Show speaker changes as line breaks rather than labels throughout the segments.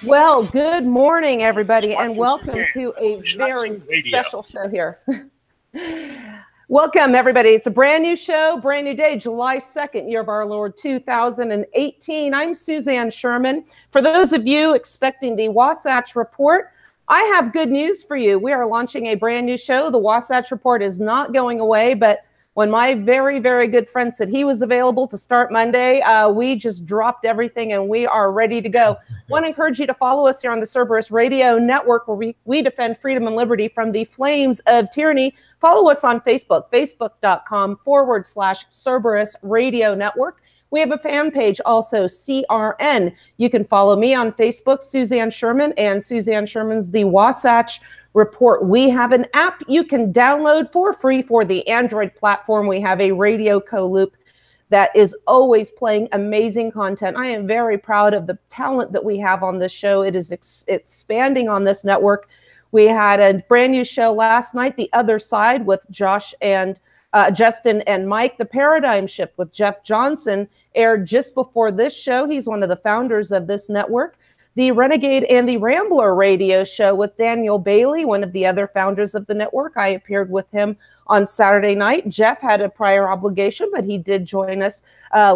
Well, good morning, everybody, and welcome to a very special show here. Welcome, everybody. It's a brand new show, brand new day, July 2nd, year of our Lord 2018. I'm Suzanne Sherman. For those of you expecting the Wasatch Report, I have good news for you. We are launching a brand new show. The Wasatch Report is not going away, but when my very, very good friend said he was available to start Monday, we just dropped everything and we are ready to go. Want to encourage you to follow us here on the Cerberus Radio Network, where we defend freedom and liberty from the flames of tyranny. Follow us on Facebook, facebook.com/Cerberus Radio Network. We have a fan page also, CRN. You can follow me on Facebook, Suzanne Sherman, and Suzanne Sherman's The Wasatch Report. We have an app you can download for free for the Android platform. We have a radio co-loop that is always playing amazing content. I am very proud of the talent that we have on this show. It is expanding on this network. We had a brand new show last night, The Other Side, with Josh and Justin and Mike. The Paradigm Shift with Jeff Johnson aired just before this show. He's one of the founders of this network. The Renegade and the Rambler radio show with Daniel Bailey, one of the other founders of the network. I appeared with him on Saturday night. Jeff had a prior obligation, but he did join us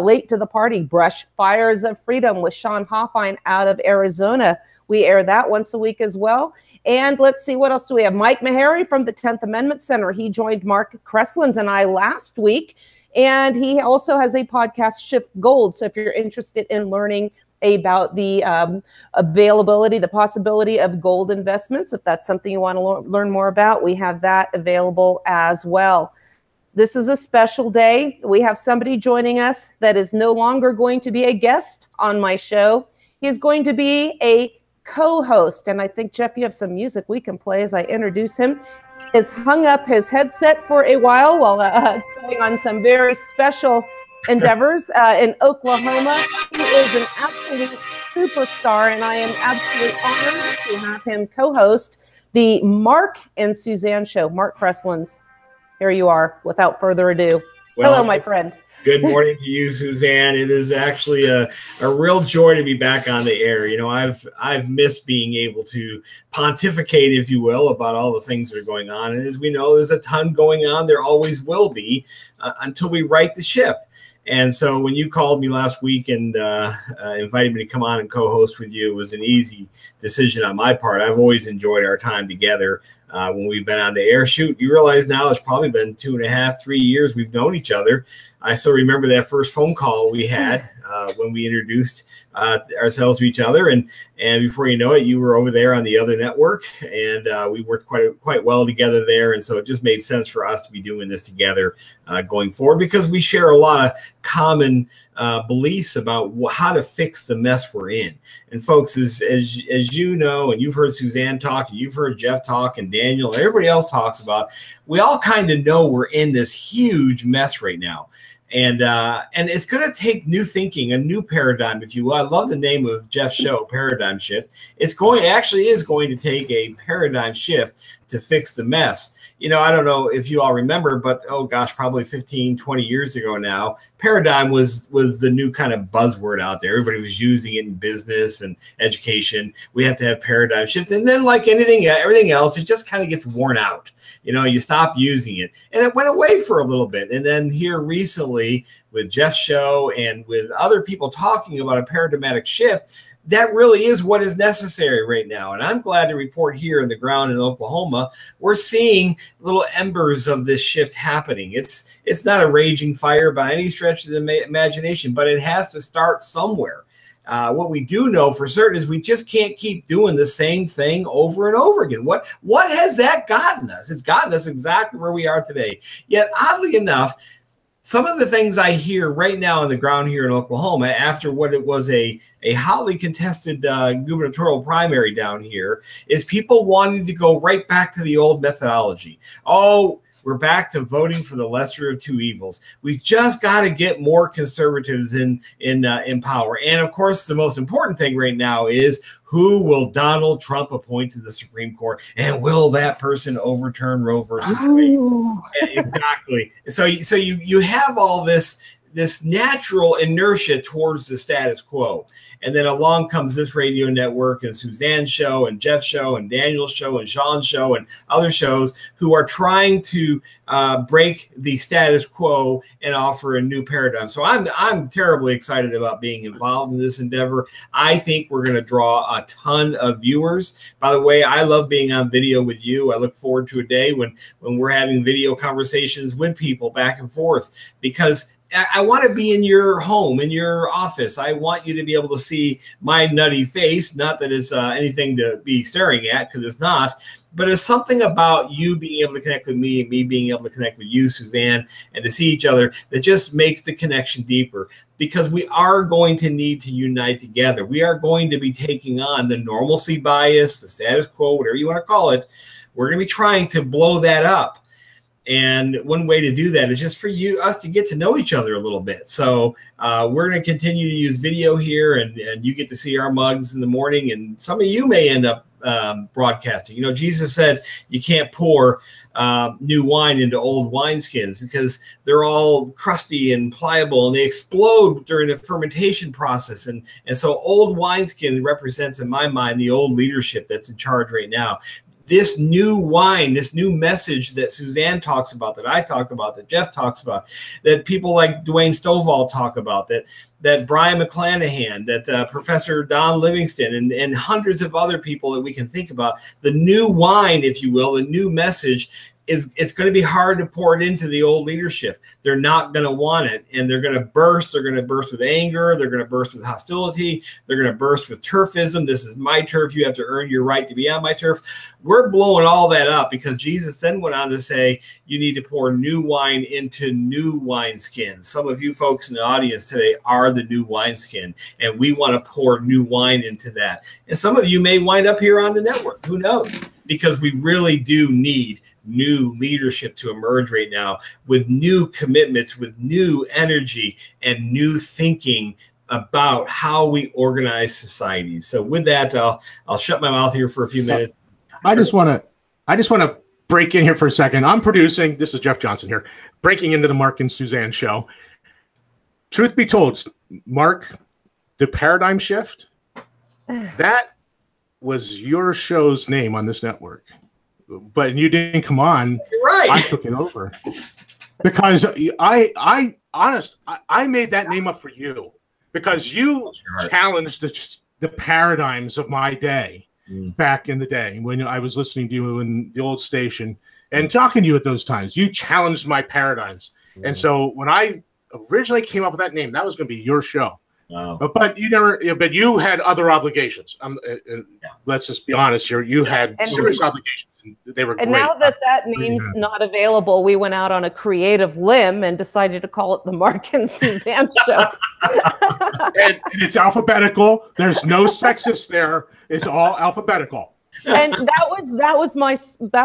late to the party. Brush Fires of Freedom with Sean Hoffine out of Arizona. We air that once a week as well. And let's see, what else do we have? Mike Meharry from the 10th Amendment Center. He joined Mark Crestland and I last week. And he also has a podcast, Shift Gold. So if you're interested in learning about the availability, the possibility of gold investments, if that's something you want to learn more about, we have that available as well. This is a special day. We have somebody joining us that is no longer going to be a guest on my show. He's going to be a co-host. And I think, Jeff, you have some music we can play as I introduce him. He has hung up his headset for a while going on some very special endeavors in Oklahoma. He is an absolute superstar, and I am absolutely honored to have him co-host the Mark and Suzanne show. Mark Crestland's. Here you are. Without further ado, well, hello, my friend.
Good morning to you, Suzanne. It is actually a real joy to be back on the air. You know, I've missed being able to pontificate, if you will, about all the things that are going on. And as we know, there's a ton going on. There always will be until we right the ship. And so when you called me last week and invited me to come on and co-host with you, it was an easy decision on my part. I've always enjoyed our time together when we've been on the air. Shoot, you realize now it's probably been 2.5, 3 years we've known each other. I still remember that first phone call we had when we introduced ourselves to each other. And before you know it, you were over there on the other network, and we worked quite well together there. And so it just made sense for us to be doing this together going forward, because we share a lot of common beliefs about how to fix the mess we're in. And folks, as you know, and you've heard Suzanne talk, and you've heard Jeff talk, and Daniel, and everybody else talks about, we all kind of know we're in this huge mess right now. And it's going to take new thinking, a new paradigm, if you will. I love the name of Jeff's show, Paradigm Shift. It actually is going to take a paradigm shift to fix the mess. You know, I don't know if you all remember, but, oh gosh, probably 15, 20 years ago now, paradigm was the new kind of buzzword out there. Everybody was using it in business and education. We have to have paradigm shift. And then, like everything else, it just kind of gets worn out. You know, you stop using it. And it went away for a little bit. And then here recently with Jeff's show and with other people talking about a paradigmatic shift, that really is what is necessary right now. And I'm glad to report here on the ground in Oklahoma, we're seeing little embers of this shift happening. It's not a raging fire by any stretch of the imagination, but it has to start somewhere. What we do know for certain is we just can't keep doing the same thing over and over again. What has that gotten us? It's gotten us exactly where we are today. Yet, oddly enough, some of the things I hear right now on the ground here in Oklahoma, after what it was a hotly contested gubernatorial primary down here, is people wanting to go right back to the old methodology. Oh, we're back to voting for the lesser of two evils. We've just got to get more conservatives in power. And of course, the most important thing right now is, who will Donald Trump appoint to the Supreme Court? And will that person overturn Roe versus Wade? Exactly. So you have all this this natural inertia towards the status quo. And then along comes this radio network and Suzanne's show and Jeff's show and Daniel's show and Sean's show and other shows who are trying to break the status quo and offer a new paradigm. So I'm terribly excited about being involved in this endeavor. I think we're going to draw a ton of viewers. By the way, I love being on video with you. I look forward to a day when we're having video conversations with people back and forth, because I want to be in your home, in your office. I want you to be able to see my nutty face. Not that it's anything to be staring at, because it's not. But it's something about you being able to connect with me and me being able to connect with you, Suzanne, and to see each other that just makes the connection deeper, because we are going to need to unite together. We are going to be taking on the normalcy bias, the status quo, whatever you want to call it. We're going to be trying to blow that up. And one way to do that is just for us to get to know each other a little bit. So we're going to continue to use video here, and you get to see our mugs in the morning, and some of you may end up broadcasting. You know, Jesus said you can't pour new wine into old wineskins because they're all crusty and pliable, and they explode during the fermentation process. And so old wineskin represents, in my mind, the old leadership that's in charge right now. This new wine, this new message that Suzanne talks about, that I talk about, that Jeff talks about, that people like Dwayne Stovall talk about, that Brian McClanahan, that Professor Don Livingston, and hundreds of other people that we can think about. The new wine, if you will, the new message, it's going to be hard to pour it into the old leadership. They're not going to want it, and they're going to burst. They're going to burst with anger. They're going to burst with hostility. They're going to burst with turfism. This is my turf. You have to earn your right to be on my turf. We're blowing all that up, because Jesus then went on to say you need to pour new wine into new wineskins. Some of you folks in the audience today are the new wineskin, and we want to pour new wine into that. And some of you may wind up here on the network. Who knows? Because we really do need new leadership to emerge right now, with new commitments, with new energy, and new thinking about how we organize societies. So with that, I'll shut my mouth here for a few minutes.
I just want to break in here for a second. I'm producing. This is Jeff Johnson here, breaking into the Mark and Suzanne show. Truth be told, Mark, the paradigm shift, that was your show's name on this network, but you didn't come on.
You're right.
I took it over because I made that name up for you, because you challenged the paradigms of my day back in the day when I was listening to you in the old station and talking to you at those times. You challenged my paradigms. And so when I originally came up with that name, that was going to be your show.
Wow.
But you never. But you had other obligations. Let's just be honest here. You had serious obligations. They were.
And
great.
now that name's not available, we went out on a creative limb and decided to call it the Mark and Suzanne Show.
and it's alphabetical. There's no sexist there. It's all alphabetical.
And that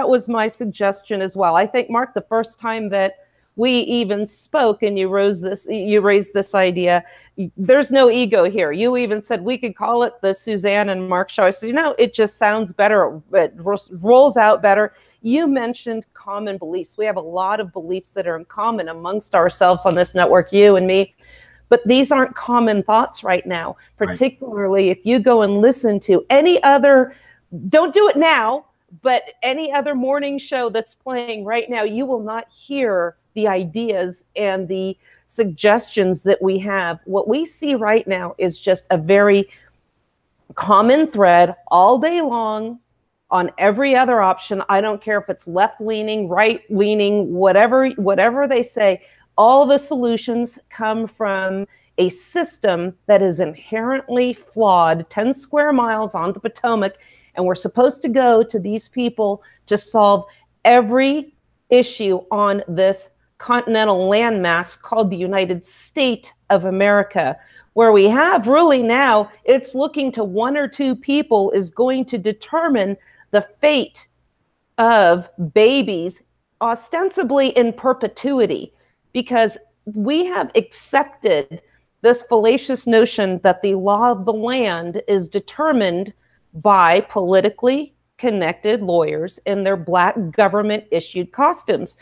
was my suggestion as well. I think, Mark, the first time that we even spoke and you raised this idea, there's no ego here. You even said we could call it the Suzanne and Mark Show. I said, it just sounds better. It rolls out better. You mentioned common beliefs. We have a lot of beliefs that are in common amongst ourselves on this network, you and me. But these aren't common thoughts right now, particularly if you go and listen to any other, don't do it now, but any other morning show that's playing right now, you will not hear the ideas and the suggestions that we have. What we see right now is just a very common thread all day long on every other option. I don't care if it's left-leaning, right-leaning, whatever they say. All the solutions come from a system that is inherently flawed, 10 square miles on the Potomac, and we're supposed to go to these people to solve every issue on this continental landmass called the United States of America, where we have really now, it's looking to one or two people is going to determine the fate of babies, ostensibly in perpetuity, because we have accepted this fallacious notion that the law of the land is determined by politically connected lawyers in their black government issued costumes.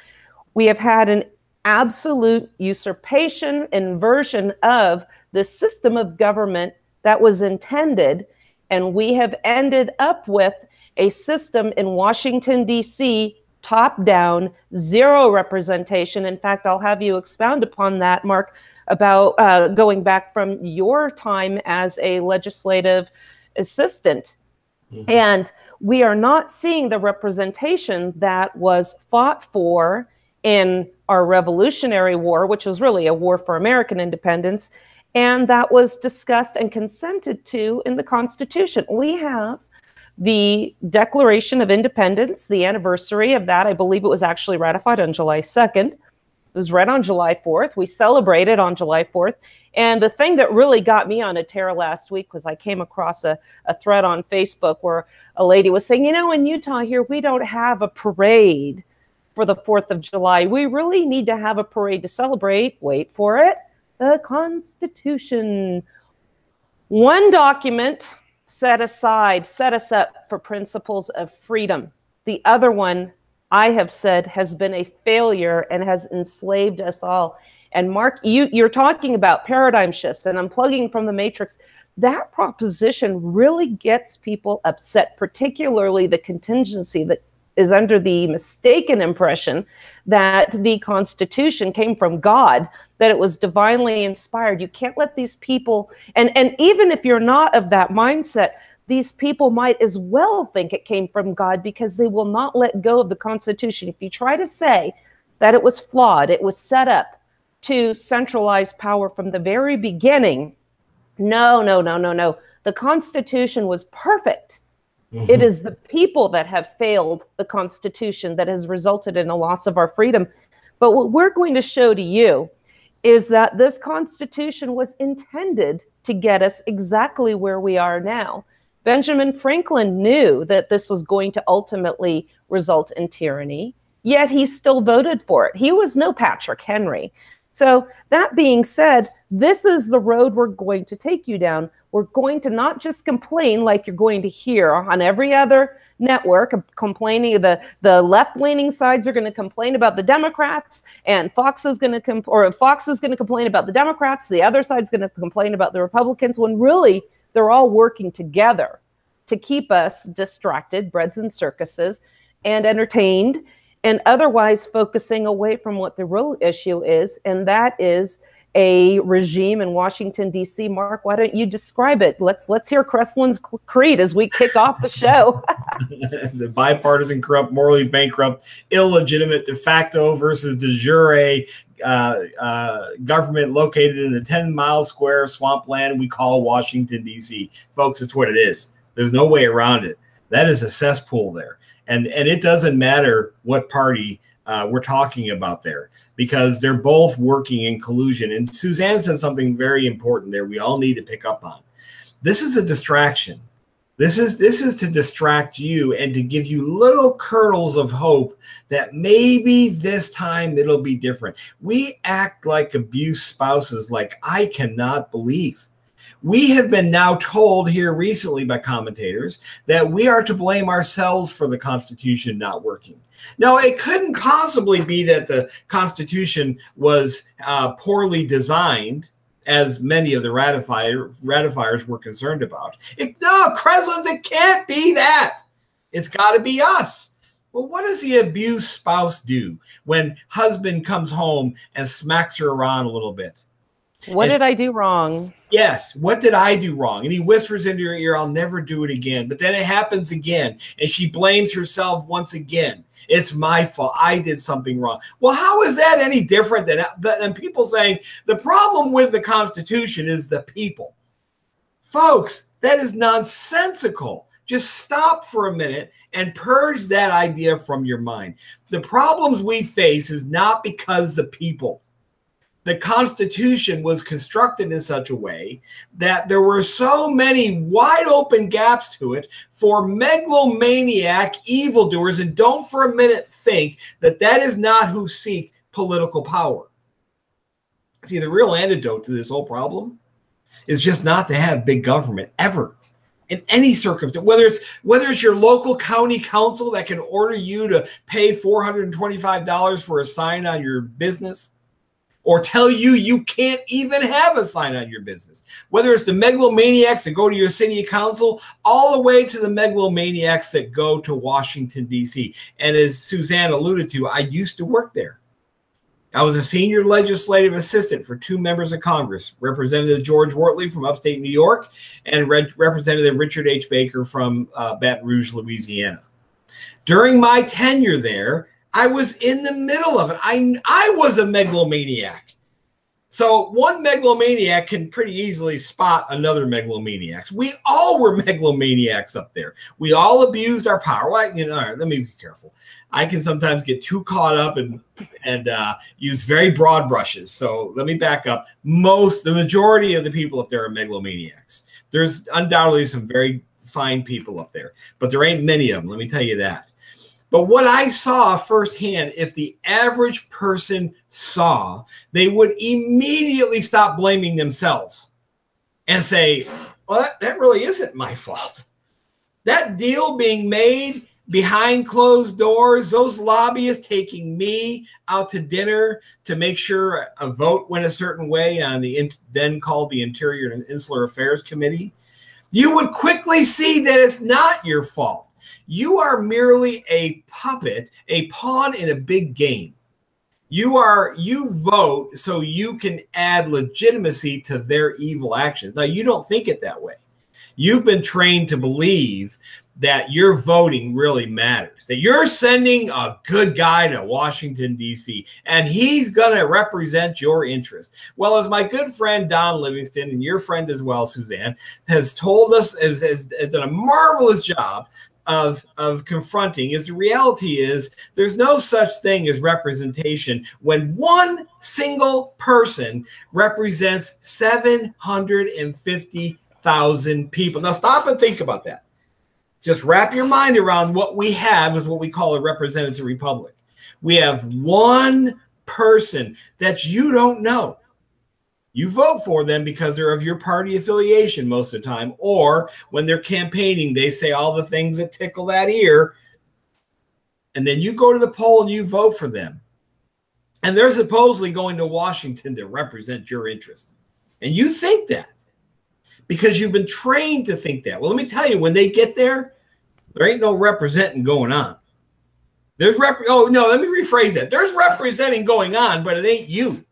We have had an absolute usurpation, inversion of the system of government that was intended. And we have ended up with a system in Washington, D.C., top down, zero representation. In fact, I'll have you expound upon that, Mark, about going back from your time as a legislative assistant. Mm-hmm. And we are not seeing the representation that was fought for in our Revolutionary War, which was really a war for American independence, and that was discussed and consented to in the Constitution. We have the Declaration of Independence, the anniversary of that. I believe it was actually ratified on July 2nd. It was read on July 4th. We celebrated on July 4th. And the thing that really got me on a tear last week was I came across a thread on Facebook where a lady was saying, you know, in Utah here, we don't have a parade for the 4th of July. We really need to have a parade to celebrate, wait for it, the Constitution. One document set us up for principles of freedom. The other one, I have said, has been a failure and has enslaved us all. And Mark, you're talking about paradigm shifts and unplugging from the matrix. That proposition really gets people upset, particularly the contingency that is under the mistaken impression that the Constitution came from God, that it was divinely inspired. You can't let these people, and even if you're not of that mindset, these people might as well think it came from God because they will not let go of the Constitution. If you try to say that it was flawed, it was set up to centralize power from the very beginning, no. The Constitution was perfect. Mm-hmm. It is the people that have failed the Constitution that has resulted in a loss of our freedom. But what we're going to show to you is that this Constitution was intended to get us exactly where we are now. Benjamin Franklin knew that this was going to ultimately result in tyranny, yet he still voted for it. He was no Patrick Henry. So that being said, this is the road we're going to take you down. We're going to not just complain like you're going to hear on every other network, complaining. The left-leaning sides are going to complain about the Democrats, and Fox is going to complain about the Democrats. The other side's going to complain about the Republicans, when really they're all working together to keep us distracted, breads and circuses, and entertained, and otherwise focusing away from what the real issue is, and that is a regime in Washington, D.C. Mark, why don't you describe it? Let's hear Crestland's Creed as we kick off the show.
The bipartisan, corrupt, morally bankrupt, illegitimate de facto versus de jure government located in the 10-mile square swampland we call Washington, D.C. Folks, it's what it is. There's no way around it. That is a cesspool there. And it doesn't matter what party we're talking about there, because they're both working in collusion. And Suzanne said something very important there we all need to pick up on. This is a distraction. This is to distract you and to give you little kernels of hope that maybe this time it'll be different. We act like abused spouses, like I cannot believe. We have been now told here recently by commentators that we are to blame ourselves for the Constitution not working. No, it couldn't possibly be that the Constitution was poorly designed, as many of the ratifiers were concerned about. No, Crestland's, it can't be that. It's got to be us. Well, what does the abused spouse do when husband comes home and smacks her around a little bit?
What did I do wrong?
Yes, what did I do wrong? And he whispers into her ear, I'll never do it again. But then it happens again, and she blames herself once again. It's my fault. I did something wrong. Well, how is that any different than people saying the problem with the Constitution is the people? Folks, that is nonsensical. Just stop for a minute and purge that idea from your mind. The problems we face is not because the people. The Constitution was constructed in such a way that there were so many wide open gaps to it for megalomaniac evildoers. And don't for a minute think that that is not who seek political power. See, the real antidote to this whole problem is just not to have big government ever. In any circumstance, whether it's your local county council that can order you to pay $425 for a sign on your business, or tell you you can't even have a sign on your business. Whether it's the megalomaniacs that go to your city council, all the way to the megalomaniacs that go to Washington, D.C. And as Suzanne alluded to, I used to work there. I was a senior legislative assistant for 2 members of Congress, Representative George Wortley from upstate New York and Representative Richard H. Baker from Baton Rouge, Louisiana. During my tenure there, I was in the middle of it. I was a megalomaniac. So one megalomaniac can pretty easily spot another megalomaniac. We all were megalomaniacs up there. We all abused our power. Well, you know, let me be careful. I can sometimes get too caught up and use very broad brushes. So let me back up. The majority of the people up there are megalomaniacs. There's undoubtedly some very fine people up there, but there ain't many of them. Let me tell you that. But what I saw firsthand, if the average person saw, they would immediately stop blaming themselves and say, well, that really isn't my fault. That deal being made behind closed doors, those lobbyists taking me out to dinner to make sure a vote went a certain way on the then called the Interior and Insular Affairs Committee, you would quickly see that it's not your fault. You are merely a puppet, a pawn in a big game. You vote so you can add legitimacy to their evil actions. Now, you don't think it that way. You've been trained to believe that your voting really matters, that you're sending a good guy to Washington, D.C., and he's going to represent your interest. Well, as my good friend Don Livingston, and your friend as well, Suzanne, has told us, has done a marvelous job of confronting, is the reality is there's no such thing as representation when one single person represents 750,000 people. Now stop and think about that. Just wrap your mind around what we have is what we call a representative republic. We have one person that you don't know. You vote for them because they're of your party affiliation most of the time, or when they're campaigning, they say all the things that tickle that ear, and then you go to the poll and you vote for them. And they're supposedly going to Washington to represent your interests. And you think that because you've been trained to think that. Well, let me tell you, when they get there, there ain't no representing going on. Let me rephrase that. There's representing going on, but it ain't you.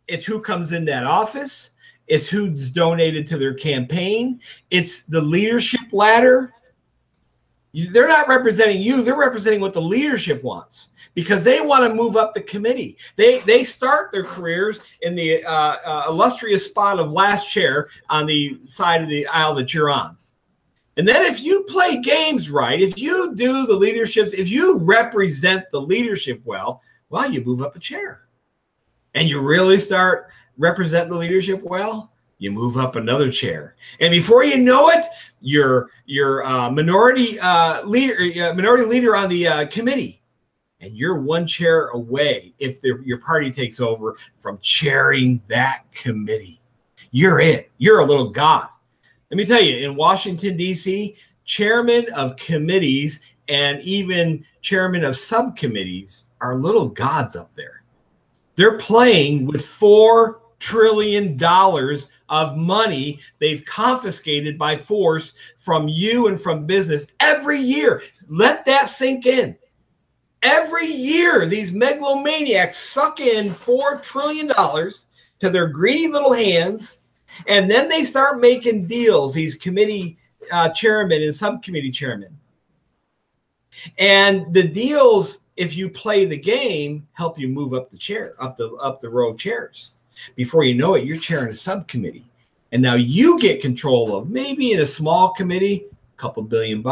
It's who comes in that office. It's who's donated to their campaign. It's the leadership ladder. They're not representing you. They're representing what the leadership wants because they want to move up the committee. They start their careers in the illustrious spot of last chair on the side of the aisle that you're on. And then if you play games right, if you do the leaderships, if you represent the leadership well, you move up a chair. And you really start representing the leadership well, you move up another chair. And before you know it, you're minority leader on the committee. And you're one chair away, if your party takes over, from chairing that committee. You're it. You're a little god. Let me tell you, in Washington, D.C., chairmen of committees and even chairmen of subcommittees are little gods up there. They're playing with $4 trillion of money they've confiscated by force from you and from business every year. Let that sink in. Every year, these megalomaniacs suck in $4 trillion to their greedy little hands, and then they start making deals, these committee chairmen and subcommittee chairmen. And the deals, if you play the game, help you move up the chair, up the row of chairs. Before you know it, you're chairing a subcommittee. And now you get control of, maybe in a small committee, a couple $1 billion.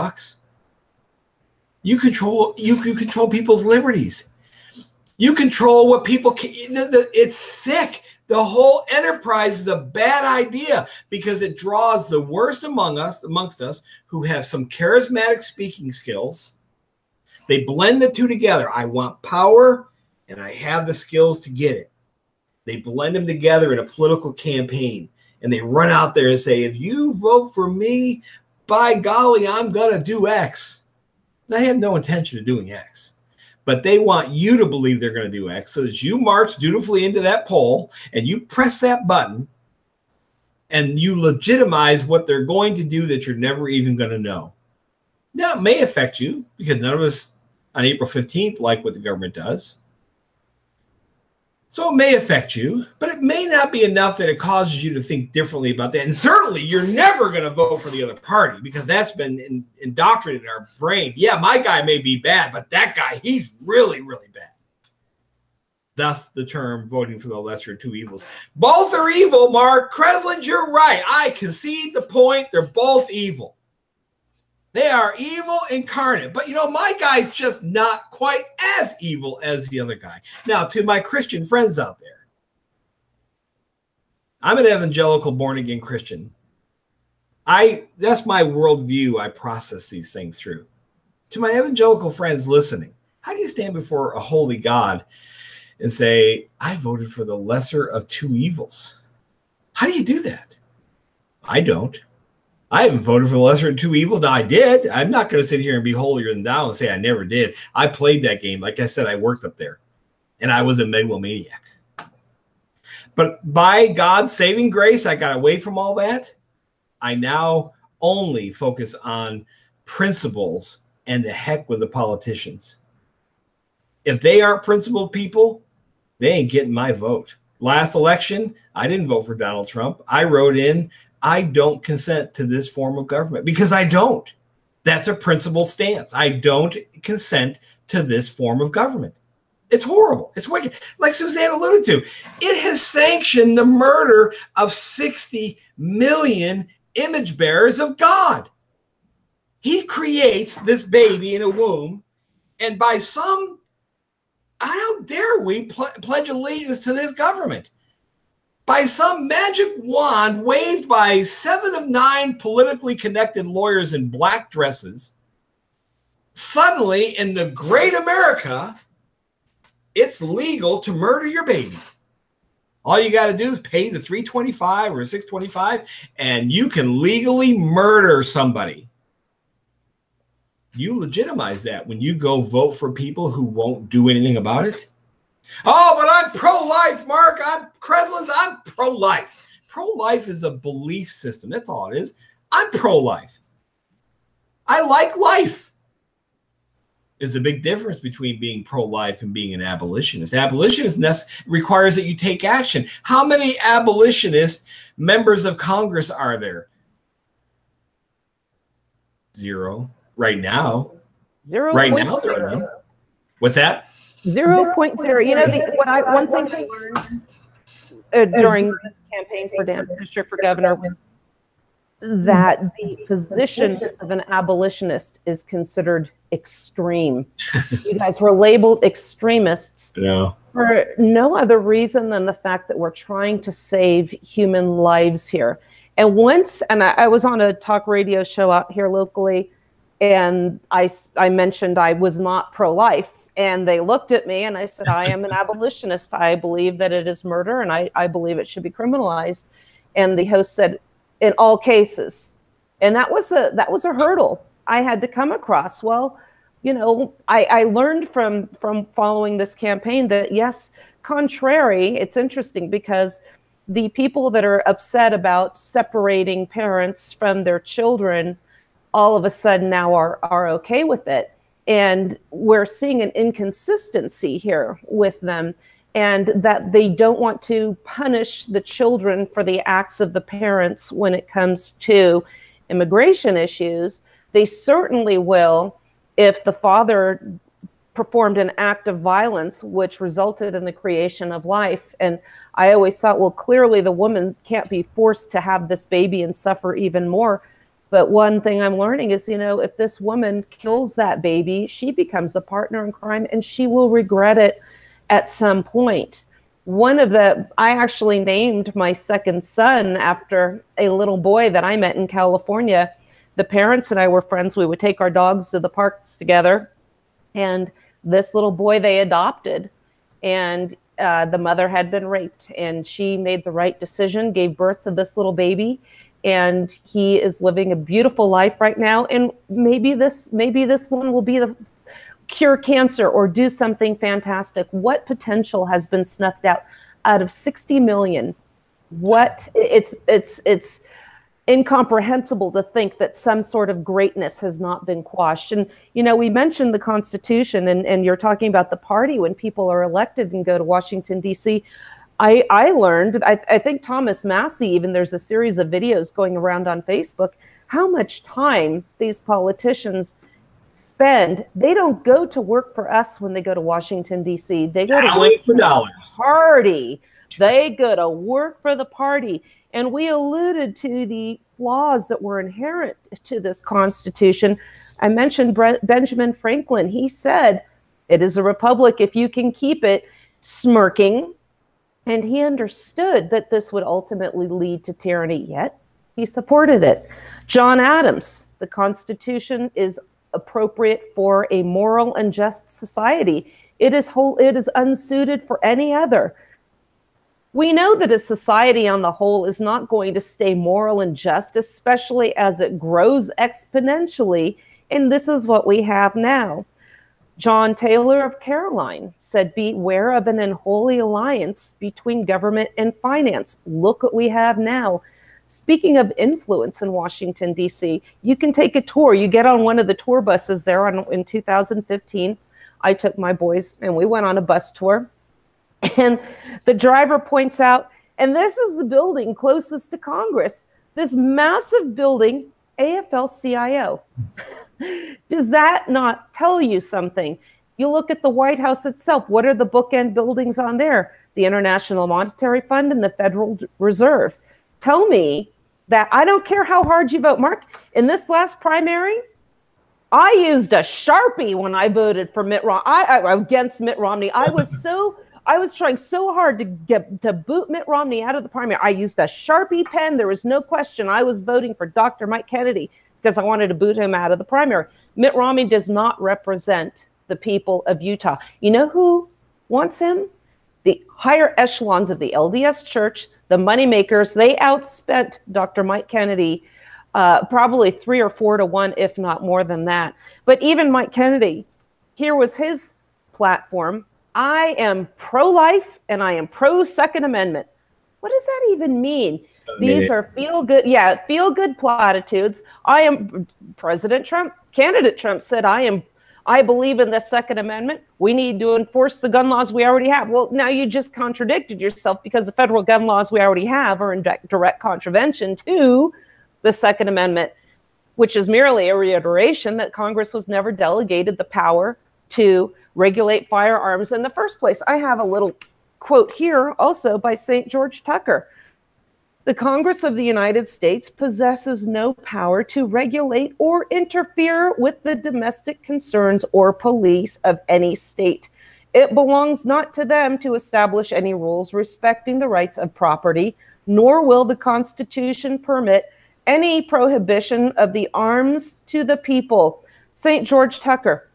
You control people's liberties. You control what people can. It's sick. The whole enterprise is a bad idea because it draws the worst amongst us who have some charismatic speaking skills. They blend the two together. I want power, and I have the skills to get it. They blend them together in a political campaign, and they run out there and say, if you vote for me, by golly, I'm going to do X. And I have no intention of doing X. but they want you to believe they're going to do X, so that you march dutifully into that poll and you press that button and you legitimize what they're going to do that you're never even going to know. Now, it may affect you because none of us on April 15th like what the government does. So it may affect you, but it may not be enough that it causes you to think differently about that. And certainly you're never going to vote for the other party because that's been indoctrinated in our brain. Yeah, my guy may be bad, but that guy, he's really, really bad. Thus the term voting for the lesser of two evils. Both are evil, Mark. Crestland, you're right. I concede the point. They're both evil. They are evil incarnate. But, you know, my guy's just not quite as evil as the other guy. Now, to my Christian friends out there, I'm an evangelical born-again Christian. That's my worldview. I process these things through. To my evangelical friends listening, how do you stand before a holy God and say, I voted for the lesser of two evils? How do you do that? I don't. I haven't voted for the lesser of two evils. Now, I did. I'm not going to sit here and be holier than thou and say I never did. I played that game. Like I said, I worked up there, and I was a megalomaniac. But by God's saving grace, I got away from all that. I now only focus on principles and the heck with the politicians. If they aren't principled people, they ain't getting my vote. Last election, I didn't vote for Donald Trump. I wrote in, I don't consent to this form of government because I don't. That's a principled stance. I don't consent to this form of government. It's horrible. It's wicked. Like Suzanne alluded to, it has sanctioned the murder of 60 million image bearers of God. He creates this baby in a womb, and by some, how dare we pledge allegiance to this government? By some magic wand waved by 7 of 9 politically connected lawyers in black dresses, suddenly in the great America, it's legal to murder your baby. All you got to do is pay the $325 or $625, and you can legally murder somebody. You legitimize that when you go vote for people who won't do anything about it. Oh, but I'm pro-life, Mark. I'm pro-life. Pro-life is a belief system. That's all it is. I'm pro-life. I like life. There's a big difference between being pro-life and being an abolitionist. Abolitionist requires that you take action. How many abolitionist members of Congress are there? 0. Right now.
0.
Right now, there are none. What's that?
0.0. You know, one thing I learned during this campaign for Dan Fisher for governor was that the position of an abolitionist is considered extreme. You guys were labeled extremists for no other reason than the fact that we're trying to save human lives here. And I was on a talk radio show out here locally, and I mentioned I was not pro-life. And they looked at me and I said, I am an abolitionist. I believe that it is murder, and I believe it should be criminalized. And the host said, in all cases. And that was a hurdle I had to come across. Well, you know, I learned from following this campaign that, yes, contrary, it's interesting because the people that are upset about separating parents from their children all of a sudden now are okay with it. And we're seeing an inconsistency here with them, and that they don't want to punish the children for the acts of the parents when it comes to immigration issues. They certainly will if the father performed an act of violence which resulted in the creation of life. And I always thought, well, clearly the woman can't be forced to have this baby and suffer even more. But one thing I'm learning is, you know, if this woman kills that baby, she becomes a partner in crime, and she will regret it at some point. I actually named my second son after a little boy that I met in California. The parents and I were friends. We would take our dogs to the parks together. And this little boy they adopted, and the mother had been raped, and she made the right decision, gave birth to this little baby. And he is living a beautiful life right now. And maybe this one will be cure cancer or do something fantastic. What potential has been snuffed out of 60 million? It's incomprehensible to think that some sort of greatness has not been quashed. And, you know, we mentioned the Constitution, and you're talking about the party when people are elected and go to Washington, D.C. I learned, I think Thomas Massey, even there's a series of videos going around on Facebook, how much time these politicians spend. They don't go to work for us when they go to Washington, D.C. They go to work for the party. They go to work for the party. And we alluded to the flaws that were inherent to this Constitution. I mentioned Benjamin Franklin. He said, "It is a republic if you can keep it," smirking. And he understood that this would ultimately lead to tyranny, yet he supported it. John Adams, the Constitution is appropriate for a moral and just society. It is unsuited for any other. We know that a society on the whole is not going to stay moral and just, especially as it grows exponentially, and this is what we have now. John Taylor of Caroline said, "Beware of an unholy alliance between government and finance." Look what we have now. Speaking of influence in Washington, D.C., you can take a tour. You get on one of the tour buses there in 2015. I took my boys and we went on a bus tour. And the driver points out, and this is the building closest to Congress, this massive building, AFL-CIO. Does that not tell you something? You look at the White House itself. What are the bookend buildings on there? The International Monetary Fund and the Federal Reserve. Tell me that, I don't care how hard you vote. Mark, in this last primary, I used a Sharpie when I voted for Mitt Romney. Against Mitt Romney. I was trying so hard to boot Mitt Romney out of the primary. I used a Sharpie pen. There was no question. I was voting for Dr. Mike Kennedy because I wanted to boot him out of the primary. Mitt Romney does not represent the people of Utah. You know who wants him? The higher echelons of the LDS Church, the moneymakers. They outspent Dr. Mike Kennedy probably 3 or 4 to 1, if not more than that. But even Mike Kennedy, here was his platform. "I am pro-life and I am pro-Second Amendment." What does that even mean? These are feel-good platitudes. President Trump, candidate Trump said, I believe in the Second Amendment. We need to enforce the gun laws we already have. Well, now you just contradicted yourself because the federal gun laws we already have are in direct contravention to the Second Amendment, which is merely a reiteration that Congress was never delegated the power to regulate firearms in the first place. I have a little quote here also by St. George Tucker. "The Congress of the United States possesses no power to regulate or interfere with the domestic concerns or police of any state. It belongs not to them to establish any rules respecting the rights of property, nor will the Constitution permit any prohibition of the arms to the people." St. George Tucker.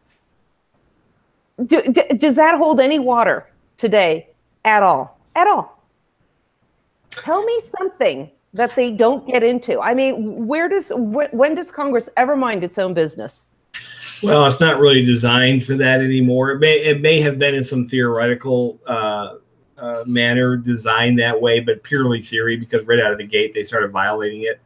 Does that hold any water today at all? At all? Tell me something that they don't get into. I mean, when does Congress ever mind its own business?
Well, it's not really designed for that anymore. It may have been in some theoretical manner designed that way, but purely theory, because right out of the gate they started violating it.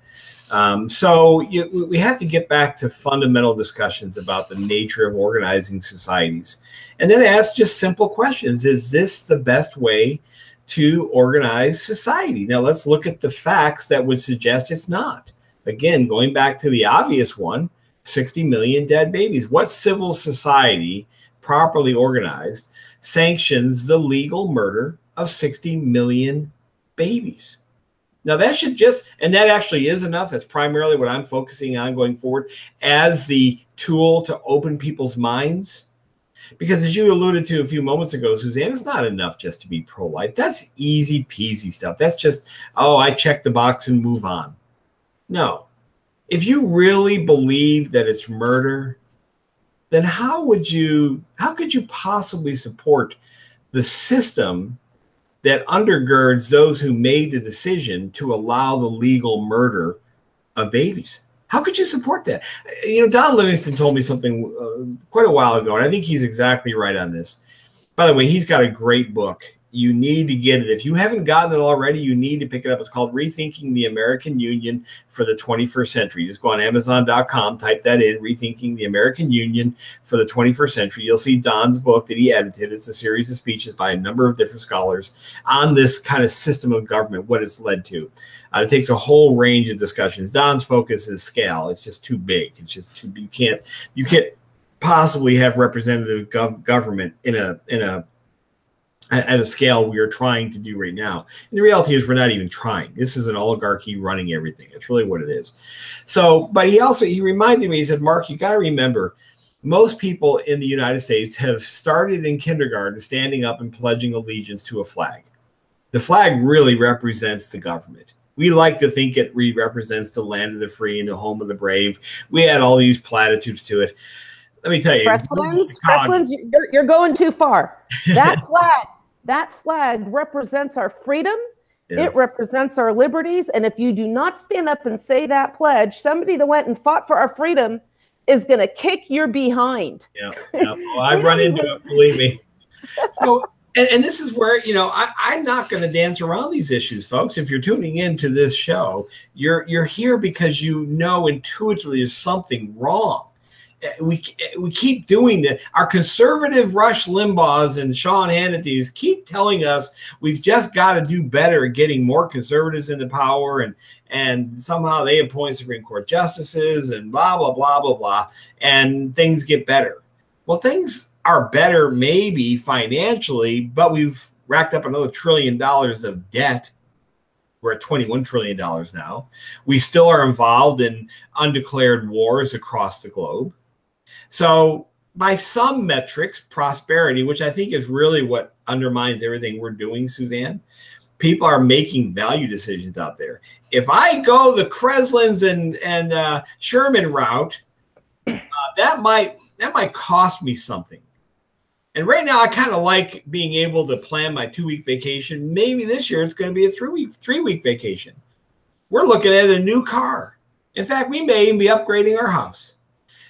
We have to get back to fundamental discussions about the nature of organizing societies, and then ask just simple questions. Is this the best way to organize society? Now let's look at the facts that would suggest it's not. Again, going back to the obvious one, 60 million dead babies. What civil society, properly organized, sanctions the legal murder of 60 million babies? Now that should just, and that actually is enough. That's primarily what I'm focusing on going forward as the tool to open people's minds. Because as you alluded to a few moments ago, Suzanne, it's not enough just to be pro-life. That's easy peasy stuff. That's just, oh, I check the box and move on. No. If you really believe that it's murder, then how could you possibly support the system that undergirds those who made the decision to allow the legal murder of babies? How could you support that? You know, Don Livingston told me something quite a while ago, and I think he's exactly right on this. By the way, he's got a great book. You need to get it. If you haven't gotten it already, you need to pick it up. It's called Rethinking the American Union for the 21st Century. Just go on Amazon.com, type that in, Rethinking the American Union for the 21st Century. You'll see Don's book that he edited. It's a series of speeches by a number of different scholars on this kind of system of government, what it's led to. It takes a whole range of discussions. Don's focus is scale. It's just too big. It's just too, you can't possibly have representative government at a scale we are trying to do right now. And the reality is we're not even trying. This is an oligarchy running everything. That's really what it is. So, but he reminded me, he said, Mark, you got to remember, most people in the United States have started in kindergarten standing up and pledging allegiance to a flag. The flag really represents the government. We like to think it represents the land of the free and the home of the brave. We add all these platitudes to it. Let me tell you.
Crestlands, you're going too far. That flag represents our freedom. Yeah. It represents our liberties. And if you do not stand up and say that pledge, somebody that went and fought for our freedom is going to kick your behind.
Yeah. Well, I've run into it, believe me. So, and this is where, you know, I'm not going to dance around these issues, folks. If you're tuning into this show, you're here because you know intuitively there's something wrong. We keep doing that. Our conservative Rush Limbaughs and Sean Hannity's keep telling us we've just got to do better at getting more conservatives into power, and somehow they appoint Supreme Court justices and blah, blah, blah, blah, blah, and things get better. Well, things are better maybe financially, but we've racked up another $1 trillion of debt. We're at $21 trillion now. We still are involved in undeclared wars across the globe. So by some metrics, prosperity, which I think is really what undermines everything we're doing, Suzanne, people are making value decisions out there. If I go the Crestlands and Sherman route, that might cost me something. And right now, I kind of like being able to plan my 2-week vacation. Maybe this year it's going to be a three-week vacation. We're looking at a new car. In fact, we may even be upgrading our house,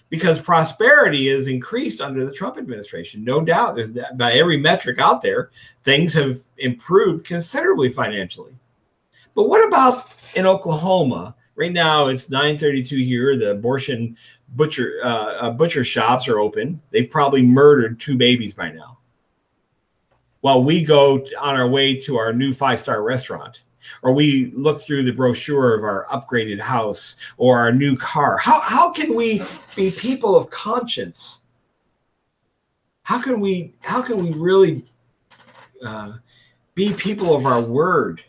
because prosperity is increased under the Trump administration. No doubt. By every metric out there, things have improved considerably financially. But what about in Oklahoma? Right now, it's 9:32 here. The abortion butcher shops are open. They've probably murdered 2 babies by now. While we go on our way to our new 5-star restaurant, or we look through the brochure of our upgraded house or our new car. How can we be people of conscience? How can we really be people of our word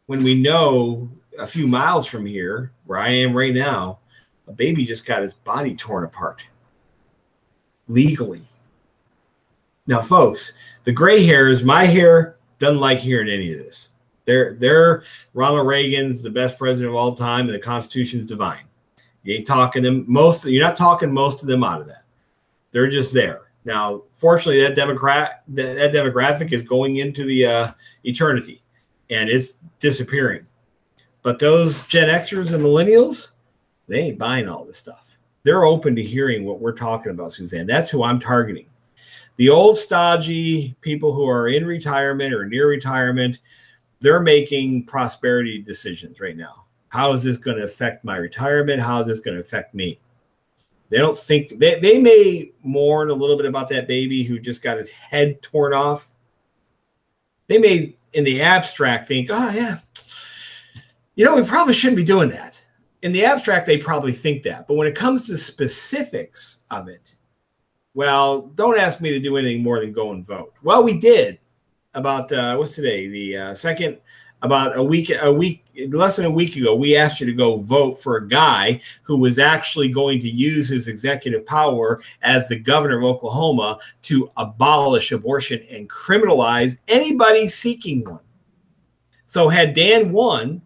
when we know a few miles from here, where I am right now, a baby just got his body torn apart legally? Now, folks, the gray hairs, my hair doesn't like hearing any of this. They're Ronald Reagan's the best president of all time, and the Constitution's divine. You ain't talking them you're not talking most of them out of that. They're just there. Now, fortunately, that demographic is going into the eternity, and it's disappearing. But those Gen Xers and millennials, they ain't buying all this stuff. They're open to hearing what we're talking about, Suzanne. That's who I'm targeting. The old stodgy people who are in retirement or near retirement, they're making prosperity decisions right now. How is this going to affect my retirement? How is this going to affect me? They don't think, they may mourn a little bit about that baby who just got his head torn off. They may, in the abstract, think, oh, yeah, you know, we probably shouldn't be doing that. In the abstract, they probably think that. But when it comes to specifics of it, well, don't ask me to do anything more than go and vote. Well, we did. About what's today? The second, about less than a week ago, we asked you to go vote for a guy who was actually going to use his executive power as the governor of Oklahoma to abolish abortion and criminalize anybody seeking one. So had Dan won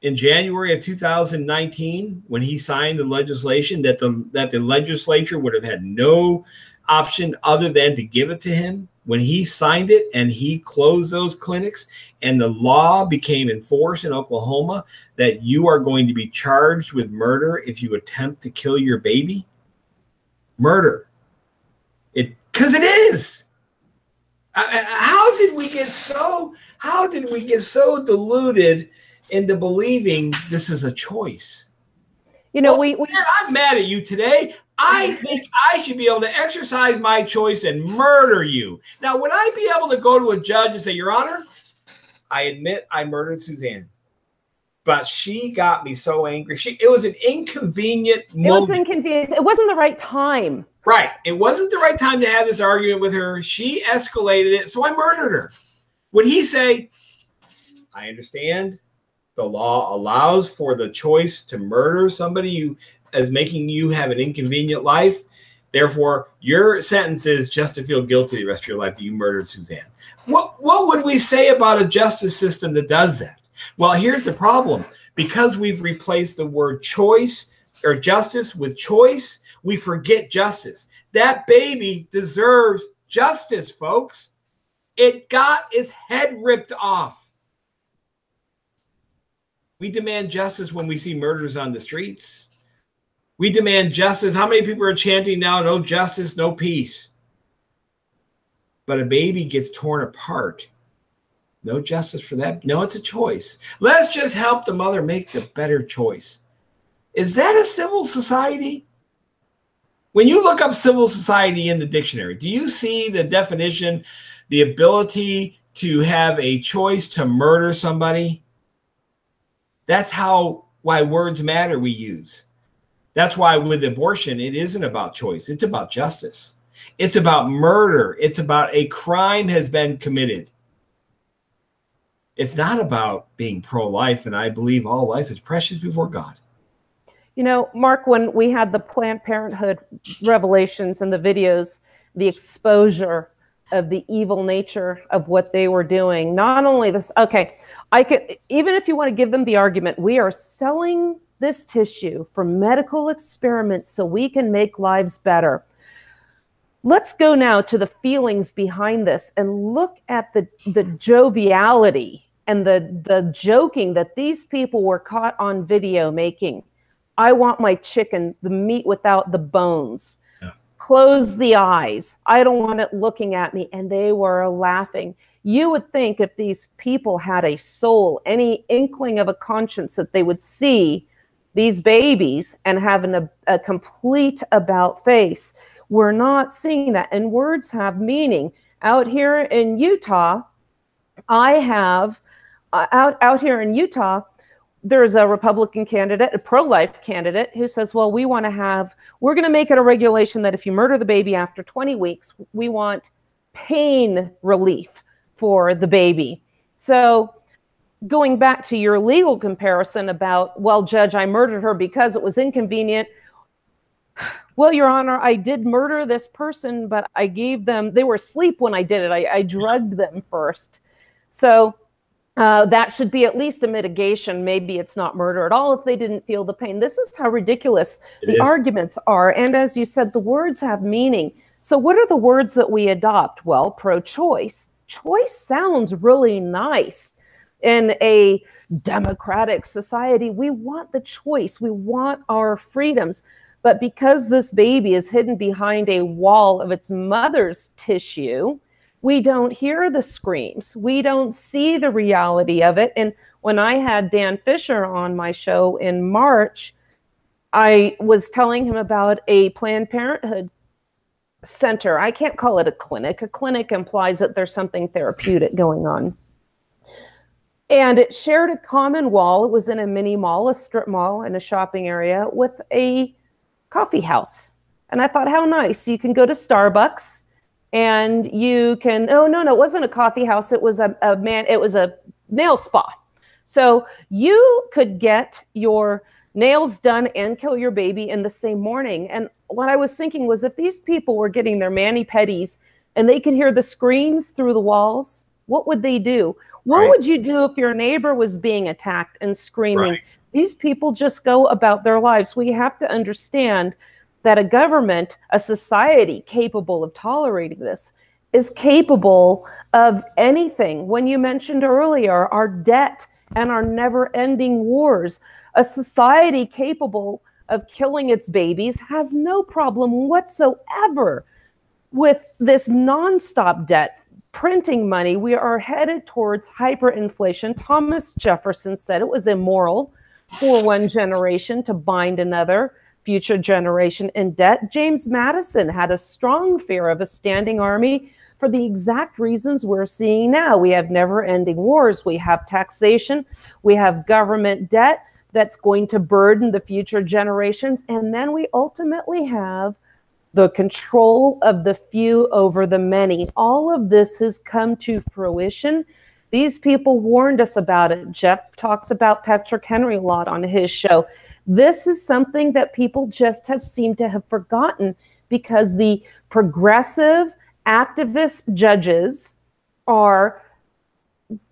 in January of 2019, when he signed the legislation, that the legislature would have had no option other than to give it to him, when he signed it and he closed those clinics and the law became enforced in Oklahoma that you are going to be charged with murder if you attempt to kill your baby? Murder. Because it is. How did we get so deluded into believing this is a choice?
You know,
I'm mad at you today. I think I should be able to exercise my choice and murder you. Now, would I be able to go to a judge and say, Your Honor, I admit I murdered Suzanne, but she got me so angry. It was an inconvenient moment.
It was inconvenient. It wasn't the right time.
Right. It wasn't the right time to have this argument with her. She escalated it, so I murdered her. Would he say, I understand the law allows for the choice to murder somebody as making you have an inconvenient life. Therefore, your sentence is just to feel guilty the rest of your life that you murdered Suzanne. What would we say about a justice system that does that? Well, here's the problem. Because we've replaced the word choice or justice with choice, we forget justice. That baby deserves justice, folks. It got its head ripped off. We demand justice when we see murders on the streets. We demand justice. How many people are chanting now, no justice, no peace? But a baby gets torn apart. No justice for that. No, it's a choice. Let's just help the mother make the better choice. Is that a civil society? When you look up civil society in the dictionary, do you see the definition, the ability to have a choice to murder somebody? That's why words matter we use. That's why with abortion, it isn't about choice. It's about justice. It's about murder. It's about a crime has been committed. It's not about being pro-life, and I believe all life is precious before God.
You know, Mark, when we had the Planned Parenthood revelations and the videos, the exposure of the evil nature of what they were doing, not only this, okay, I could, even if you want to give them the argument, we are selling this tissue for medical experiments so we can make lives better. Let's go now to the feelings behind this and look at the joviality and the joking that these people were caught on video making. I want my chicken, the meat without the bones. Yeah. Close the eyes. I don't want it looking at me. And they were laughing. You would think if these people had a soul, any inkling of a conscience, that they would see these babies and having a complete about face. We're not seeing that. And words have meaning. Out here in Utah, out here in Utah, there's a Republican candidate, a pro-life candidate, who says, well, we're going to make it a regulation that if you murder the baby after 20 weeks, we want pain relief for the baby. So going back to your legal comparison about, well, Judge, I murdered her because it was inconvenient. Well, Your Honor, I did murder this person, but I gave them, they were asleep when I did it. I drugged them first. So that should be at least a mitigation. Maybe it's not murder at all if they didn't feel the pain. This is how ridiculous the arguments are. And as you said, the words have meaning. So what are the words that we adopt? Well, pro-choice. Choice sounds really nice. In a democratic society, we want the choice. We want our freedoms. But because this baby is hidden behind a wall of its mother's tissue, we don't hear the screams. We don't see the reality of it. And when I had Dan Fisher on my show in March, I was telling him about a Planned Parenthood center. I can't call it a clinic. A clinic implies that there's something therapeutic going on. And it shared a common wall. It was in a mini mall, a strip mall in a shopping area with a coffee house. And I thought, how nice. You can go to Starbucks and you can, oh, no, it wasn't a coffee house. It was it was a nail spa. So you could get your nails done and kill your baby in the same morning. And what I was thinking was, if these people were getting their mani-pedis and they could hear the screams through the walls, what would they do? What would you do if your neighbor was being attacked and screaming? Right. These people just go about their lives. We have to understand that a government, a society capable of tolerating this, is capable of anything. When you mentioned earlier our debt and our never-ending wars, a society capable of killing its babies has no problem whatsoever with this nonstop debt, printing money. We are headed towards hyperinflation. Thomas Jefferson said it was immoral for one generation to bind another future generation in debt. James Madison had a strong fear of a standing army for the exact reasons we're seeing now. We have never-ending wars. We have taxation. We have government debt that's going to burden the future generations. And then we ultimately have the control of the few over the many. All of this has come to fruition. These people warned us about it. Jeff talks about Patrick Henry a lot on his show. This is something that people just have seemed to have forgotten because the progressive activist judges are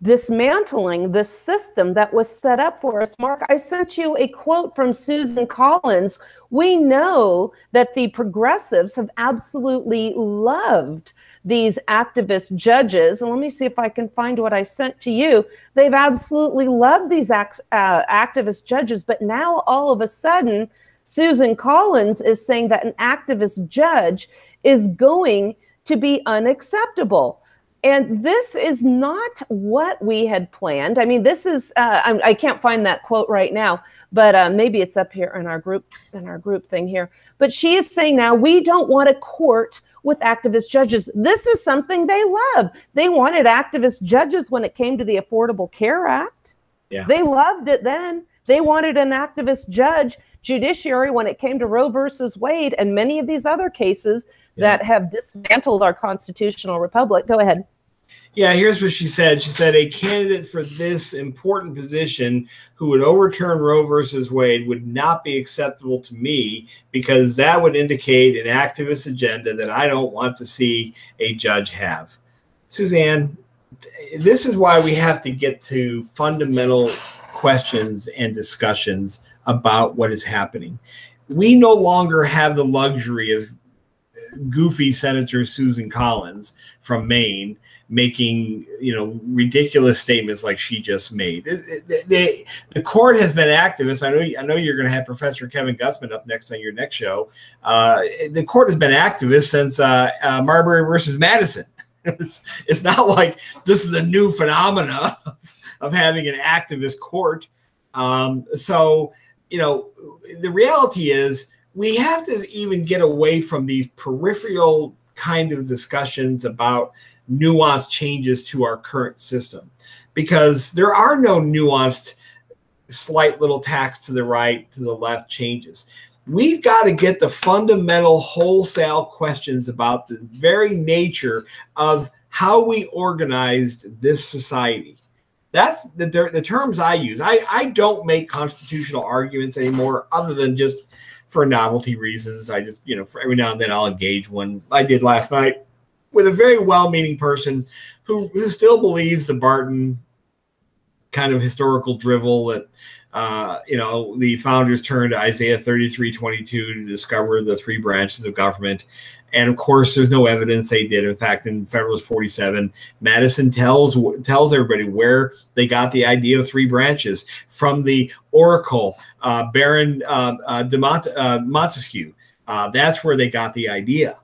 dismantling the system that was set up for us. Mark, I sent you a quote from Susan Collins. We know that the progressives have absolutely loved these activist judges. And let me see if I can find what I sent to you. They've absolutely loved these activist judges. But now all of a sudden, Susan Collins is saying that an activist judge is going to be unacceptable. And this is not what we had planned. I mean, this is, I can't find that quote right now, but maybe it's up here in our group thing here. But she is saying now, we don't want a court with activist judges. This is something they love. They wanted activist judges when it came to the Affordable Care Act. Yeah. They loved it then. They wanted an activist judiciary when it came to Roe versus Wade and many of these other cases that have dismantled our constitutional republic. Go ahead.
Yeah, here's what she said. She said, a candidate for this important position who would overturn Roe versus Wade would not be acceptable to me because that would indicate an activist agenda that I don't want to see a judge have. Suzanne, this is why we have to get to fundamental questions and discussions about what is happening. We no longer have the luxury of goofy Senator Susan Collins from Maine making, ridiculous statements like she just made. The court has been activist. I know you're going to have Professor Kevin Gutzman up next on your next show. The court has been activist since Marbury versus Madison. It's not like this is a new phenomena of having an activist court. So, the reality is we have to even get away from these peripheral kind of discussions about nuanced changes to our current system, because there are no nuanced slight little tacks to the right, to the left changes. We've got to get the fundamental wholesale questions about the very nature of how we organized this society. That's the terms I use. I don't make constitutional arguments anymore other than just for novelty reasons. I just, for every now and then I'll engage one. I did last night with a very well-meaning person who still believes the Barton kind of historical drivel that, the founders turned to Isaiah 33:22 to discover the three branches of government. And of course, there's no evidence they did. In fact, in Federalist 47, Madison tells everybody where they got the idea of three branches from the oracle, Baron de Montesquieu. That's where they got the idea.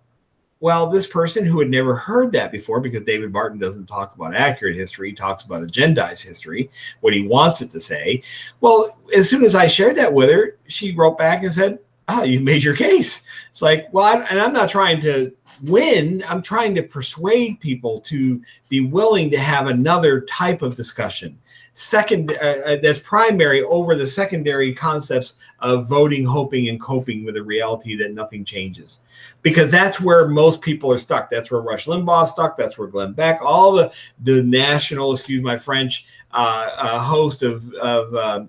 Well, this person who had never heard that before, because David Barton doesn't talk about accurate history, he talks about agendized history, what he wants it to say. Well, as soon as I shared that with her, she wrote back and said, "Oh, you made your case." It's like, well, I'm not trying to win. I'm trying to persuade people to be willing to have another type of discussion, that's primary over the secondary concepts of voting, hoping, and coping with the reality that nothing changes. Because that's where most people are stuck. That's where Rush Limbaugh's stuck. That's where Glenn Beck, all the national, excuse my French, host of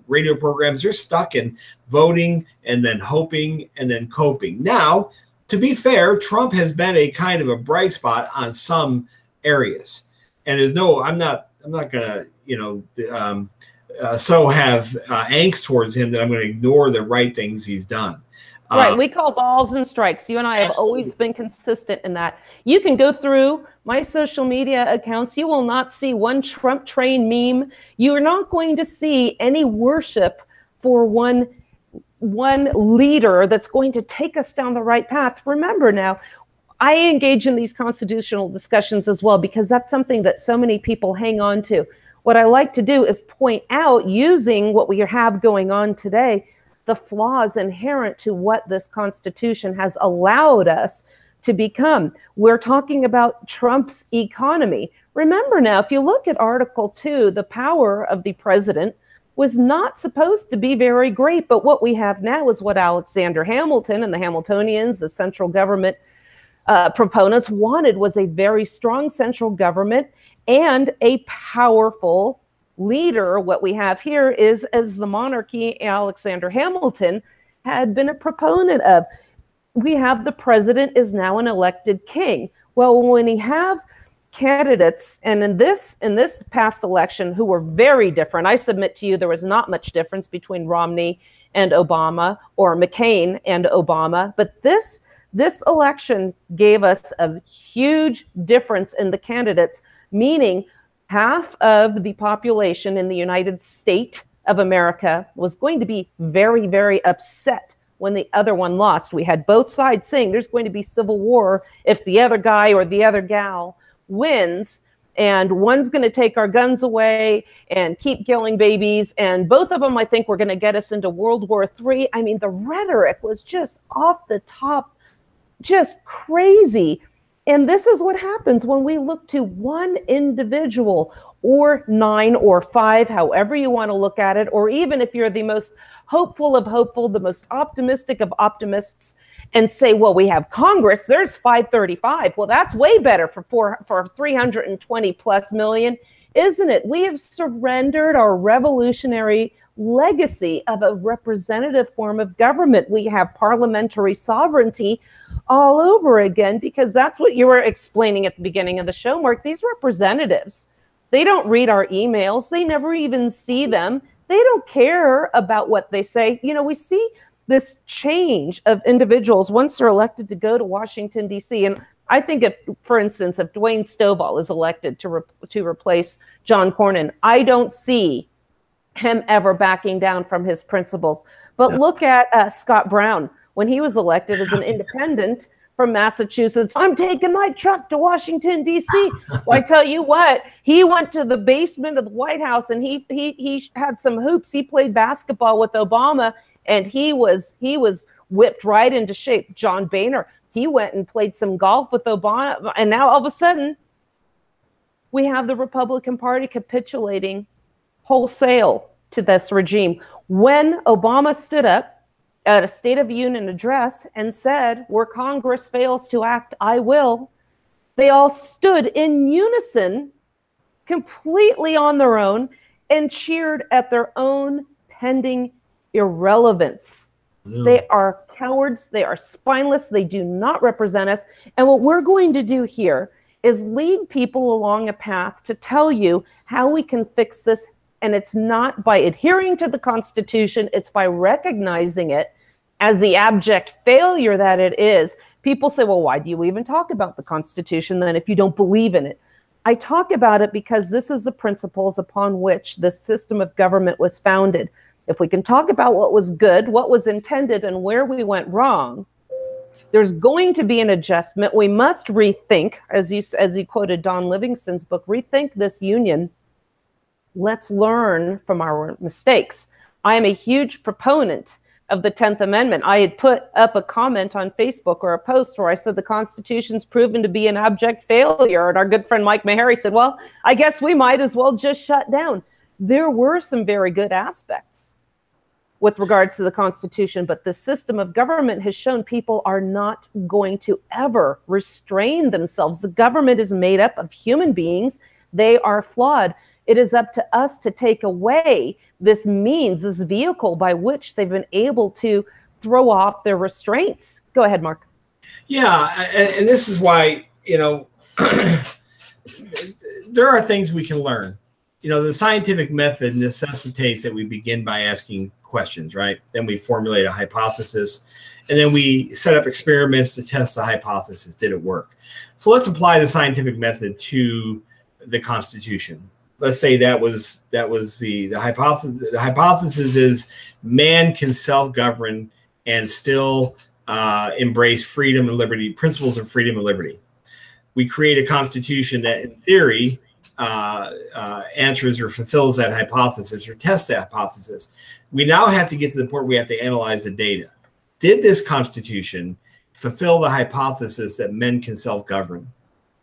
radio programs, they're stuck in voting and then hoping and then coping. Now, to be fair, Trump has been a kind of a bright spot on some areas. And I'm not going to, so have angst towards him that I'm going to ignore the right things he's done.
Right. We call balls and strikes. You and I have always been consistent in that. You can go through my social media accounts. You will not see one Trump train meme. You are not going to see any worship for one leader that's going to take us down the right path. Remember now, I engage in these constitutional discussions as well, because that's something that so many people hang on to. What I like to do is point out, using what we have going on today, the flaws inherent to what this Constitution has allowed us to become. We're talking about Trump's economy. Remember now, if you look at Article 2, the power of the president was not supposed to be very great, but what we have now is what Alexander Hamilton and the Hamiltonians, the central government proponents, wanted, was a very strong central government and a powerful leader. What we have here is, as the monarchy Alexander Hamilton had been a proponent of, we have the president is now an elected king. Well, when you have candidates, and in this past election, who were very different, I submit to you there was not much difference between Romney and Obama, or McCain and Obama, but this election gave us a huge difference in the candidates, meaning half of the population in the United States of America was going to be very, very upset when the other one lost. We had both sides saying there's going to be civil war if the other guy or the other gal wins, and one's going to take our guns away and keep killing babies, and both of them, I think, were going to get us into World War III. I mean, the rhetoric was just off the top, just crazy. And this is what happens when we look to one individual, or 9 or 5, however you want to look at it, or even if you're the most hopeful of hopeful, the most optimistic of optimists, and say, well, we have Congress, there's 535. Well, that's way better for 320 plus million, isn't it? We have surrendered our revolutionary legacy of a representative form of government. We have parliamentary sovereignty all over again, because that's what you were explaining at the beginning of the show, Mark. These representatives, they don't read our emails. They never even see them. They don't care about what they say. You know, we see this change of individuals once they're elected to go to Washington, D.C. And I think if, for instance, if Dwayne Stovall is elected to replace John Cornyn, I don't see him ever backing down from his principles. But look at Scott Brown. When he was elected as an independent from Massachusetts, I'm taking my truck to Washington, D.C. Well, I tell you what, he went to the basement of the White House, and he had some hoops. He played basketball with Obama, and he was whipped right into shape. John Boehner, he went and played some golf with Obama, and now all of a sudden, we have the Republican Party capitulating wholesale to this regime. When Obama stood up at a State of the Union address and said, where Congress fails to act, I will, they all stood in unison, completely on their own, and cheered at their own pending irrelevance. They are cowards. They are spineless. They do not represent us. And what we're going to do here is lead people along a path to tell you how we can fix this. And it's not by adhering to the Constitution, it's by recognizing it as the abject failure that it is. People say, well, why do you even talk about the Constitution then if you don't believe in it? I talk about it because this is the principles upon which this system of government was founded. If we can talk about what was good, what was intended, and where we went wrong, there's going to be an adjustment. We must rethink, as you quoted Don Livingston's book, rethink this union. Let's learn from our mistakes. I am a huge proponent of the 10th Amendment. I had put up a comment on Facebook or a post where I said the Constitution's proven to be an abject failure. And our good friend Mike Meharry said, well, I guess we might as well just shut down. There were some very good aspects with regards to the Constitution, but the system of government has shown people are not going to ever restrain themselves. The government is made up of human beings. They are flawed. It is up to us to take away this means, this vehicle by which they've been able to throw off their restraints. Go ahead, Mark.
Yeah, and this is why, you know, there are things we can learn. You know, the scientific method necessitates that we begin by asking questions, right? Then we formulate a hypothesis, and then we set up experiments to test the hypothesis. Did it work? So let's apply the scientific method to the Constitution. Let's say that was the hypothesis. The hypothesis is man can self-govern and still embrace freedom and liberty, principles of freedom and liberty. We create a constitution that, in theory, answers or fulfills that hypothesis or tests that hypothesis. We now have to get to the point where we have to analyze the data. Did this constitution fulfill the hypothesis that men can self-govern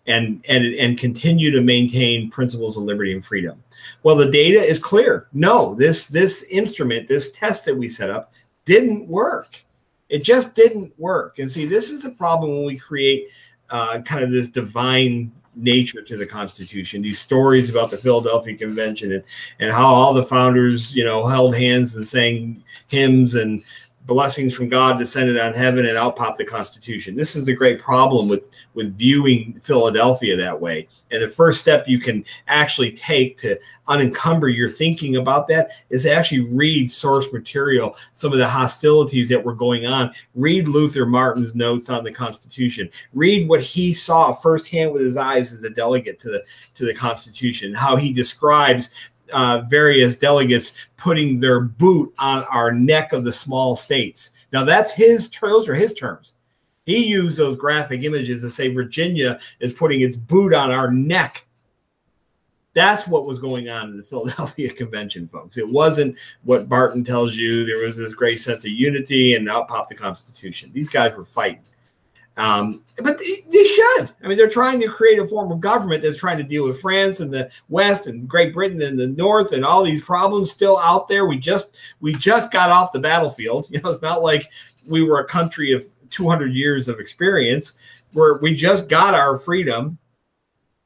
and continue to maintain principles of liberty and freedom? Well, the data is clear. No, this instrument, this test that we set up, didn't work. It just didn't work. And see, this is the problem when we create kind of this divine nature to the Constitution. These stories about the Philadelphia Convention and how all the founders, you know, held hands and sang hymns and blessings from God descended on heaven, and out popped the Constitution. This is the great problem with viewing Philadelphia that way. And the first step you can actually take to unencumber your thinking about that is to actually read source material, some of the hostilities that were going on. Read Luther Martin's notes on the Constitution. Read what he saw firsthand with his eyes as a delegate to the Constitution, how he describes various delegates putting their boot on our neck of the small states. Now, those are his terms. He used those graphic images to say Virginia is putting its boot on our neck. That's what was going on in the Philadelphia Convention, folks. It wasn't what Barton tells you. There was this great sense of unity, and out popped the Constitution. These guys were fighting. But they should. I mean, they're trying to create a form of government that's trying to deal with France and the West and Great Britain and the North and all these problems still out there. We just got off the battlefield. You know, it's not like we were a country of 200 years of experience where we just got our freedom.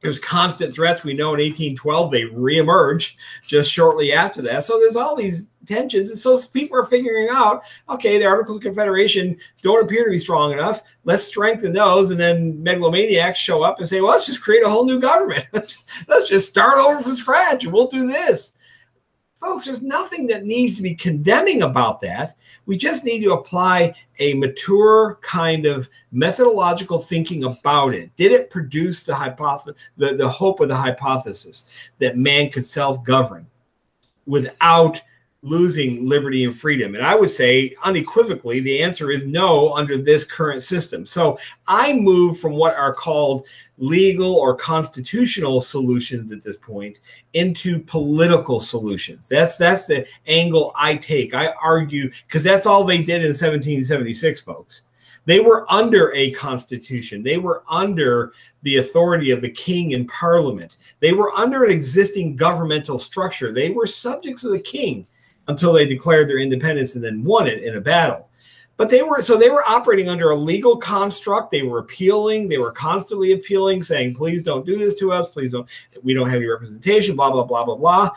There's constant threats. We know in 1812 they reemerged just shortly after that. So there's all these tensions. And so people are figuring out, okay, the Articles of Confederation don't appear to be strong enough. Let's strengthen those. And then megalomaniacs show up and say, well, let's just create a whole new government. Let's just start over from scratch and we'll do this. Folks, there's nothing that needs to be condemning about that. We just need to apply a mature kind of methodological thinking about it. Did it produce the hypothesis, the hope of the hypothesis that man could self-govern without losing liberty and freedom? And I would say unequivocally, the answer is no under this current system. So I move from what are called legal or constitutional solutions at this point into political solutions. That's the angle I take. I argue, because that's all they did in 1776, folks. They were under a constitution. They were under the authority of the king and parliament. They were under an existing governmental structure. They were subjects of the king until they declared their independence and then won it in a battle. But they were operating under a legal construct. They were appealing. They were constantly appealing, saying, please don't do this to us. Please don't. We don't have any representation, blah, blah, blah, blah, blah.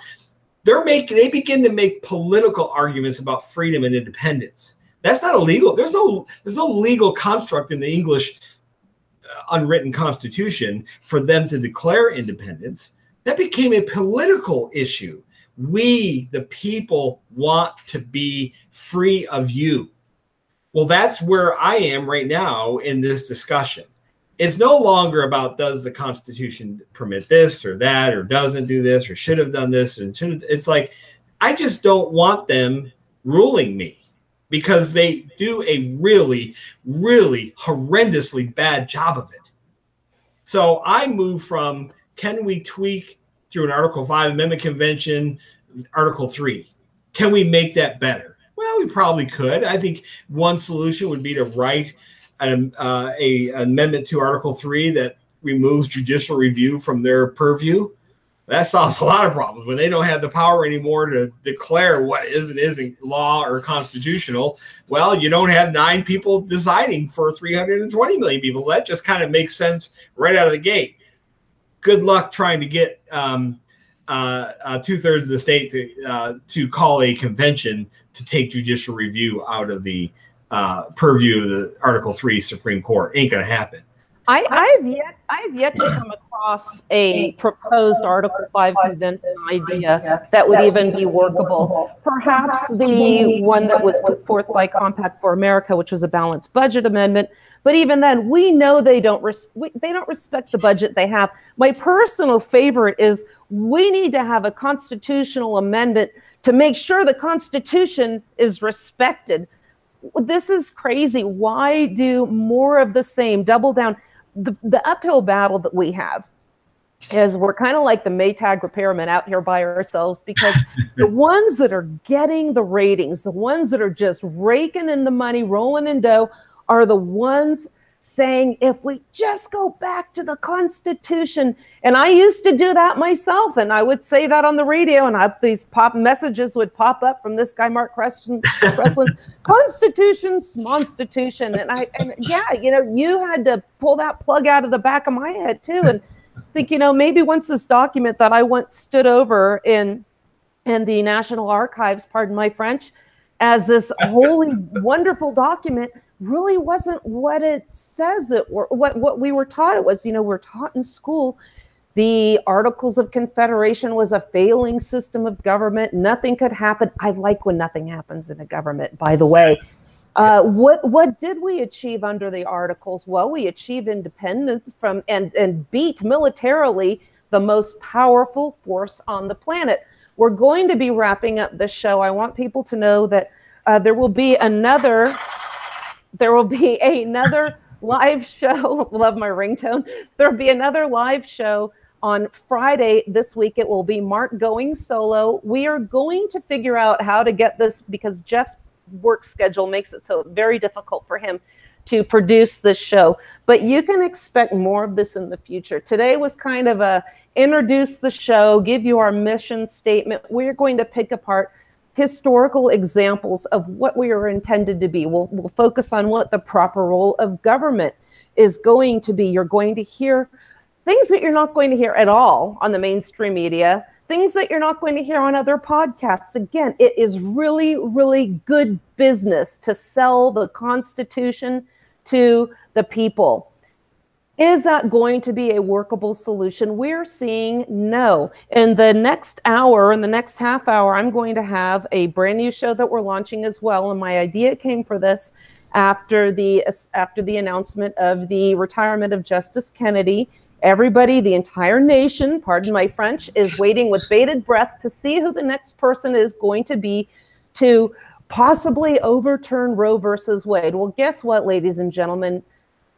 They begin to make political arguments about freedom and independence. That's not illegal. There's no legal construct in the English unwritten constitution for them to declare independence. That became a political issue. We, the people, want to be free of you. Well, that's where I am right now in this discussion. It's no longer about does the Constitution permit this or that, or doesn't do this, or should have done this. And it's like, I just don't want them ruling me because they do a really, really horrendously bad job of it. So I move from, can we tweak through an Article 5 Amendment Convention, Article 3? Can we make that better? Well, we probably could. I think one solution would be to write an amendment to Article 3 that removes judicial review from their purview. That solves a lot of problems. When they don't have the power anymore to declare what is and isn't law or constitutional, well, you don't have 9 people deciding for 320 million people. So that just kind of makes sense right out of the gate. Good luck trying to get 2/3 of the state to call a convention to take judicial review out of the purview of the Article 3 Supreme Court. Ain't going to happen.
I've yet to come across a proposed Article 5 convention idea that would even be workable. Perhaps the one that was put forth by Compact for America, which was a balanced budget amendment. But even then, we know they don't respect the budget they have. My personal favorite is we need to have a constitutional amendment to make sure the Constitution is respected. This is crazy. Why do more of the same, double down? The uphill battle that we have is we're kind of like the Maytag repairmen out here by ourselves, because the ones that are getting the ratings, the ones that are just raking in the money, rolling in dough, are the ones saying, if we just go back to the Constitution. And I used to do that myself, and I would say that on the radio, and these pop messages would pop up from this guy, Mark Crestland's Constitution, Smonstitution. And yeah, you know, you had to pull that plug out of the back of my head too, and think, you know, maybe once this document that I once stood over in the National Archives, pardon my French, as this holy, wonderful document, really wasn't what it says it were, what we were taught it was. You know, we're taught in school the Articles of Confederation was a failing system of government. Nothing could happen. I like when nothing happens in a government, by the way. What did we achieve under the Articles? Well, we achieved independence from and beat militarily the most powerful force on the planet. We're going to be wrapping up this show. I want people to know that there will be another live show. Love my ringtone. There'll be another live show on Friday this week. It will be Mark going solo. We are going to figure out how to get this, because Jeff's work schedule makes it so very difficult for him to produce this show. But you can expect more of this in the future. Today was kind of a introduce the show, give you our mission statement. We're going to pick apart historical examples of what we are intended to be. We'll focus on what the proper role of government is going to be. You're going to hear things that you're not going to hear at all on the mainstream media, things that you're not going to hear on other podcasts. Again, it is really, really good business to sell the Constitution to the people. Is that going to be a workable solution? We're seeing no. In the next hour, in the next half hour, I'm going to have a brand new show that we're launching as well. And my idea came for this after the announcement of the retirement of Justice Kennedy. Everybody, the entire nation, pardon my French, is waiting with bated breath to see who the next person is going to be to possibly overturn Roe versus Wade. Well, guess what, ladies and gentlemen?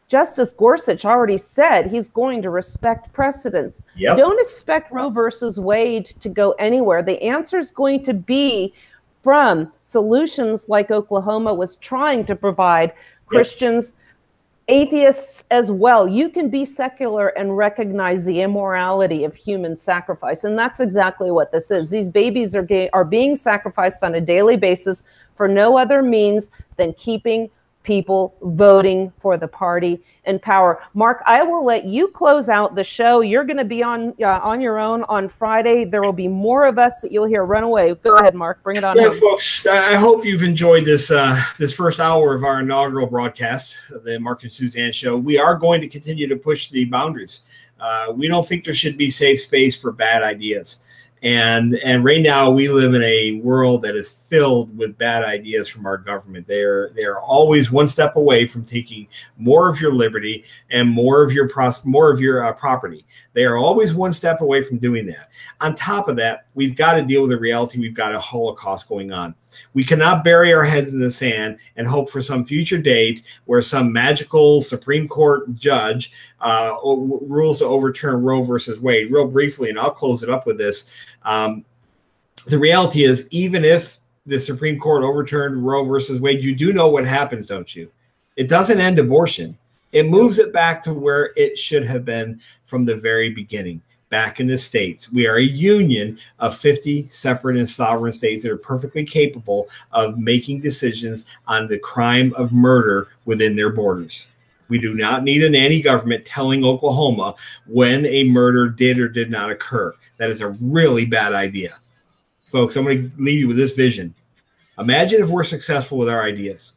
Justice Gorsuch already said he's going to respect precedents. Yep. Don't expect Roe versus Wade to go anywhere. The answer is going to be from solutions like Oklahoma was trying to provide, Christians, atheists as well. You can be secular and recognize the immorality of human sacrifice. And that's exactly what this is. These babies are being sacrificed on a daily basis for no other means than keeping people voting for the party in power. Mark, I will let you close out the show. You're going to be on your own on Friday. There will be more of us that you'll hear. Run away. Go ahead, Mark. Bring it on.
Yeah, folks, I hope you've enjoyed this this first hour of our inaugural broadcast of the Mark and Suzanne show. We are going to continue to push the boundaries. We don't think there should be safe space for bad ideas. And right now we live in a world that is filled with bad ideas from our government. They're always one step away from taking more of your liberty and more of your property. They are always one step away from doing that. On top of that, we've got to deal with the reality. We've got a Holocaust going on. We cannot bury our heads in the sand and hope for some future date where some magical Supreme Court judge rules to overturn Roe versus Wade. Real briefly, and I'll close it up with this. The reality is, even if the Supreme Court overturned Roe versus Wade, you do know what happens, don't you? It doesn't end abortion. It moves it back to where it should have been from the very beginning. Back in the states. We are a union of 50 separate and sovereign states that are perfectly capable of making decisions on the crime of murder within their borders. We do not need an anti-government telling Oklahoma when a murder did or did not occur. That is a really bad idea. Folks, I'm going to leave you with this vision. Imagine if we're successful with our ideas.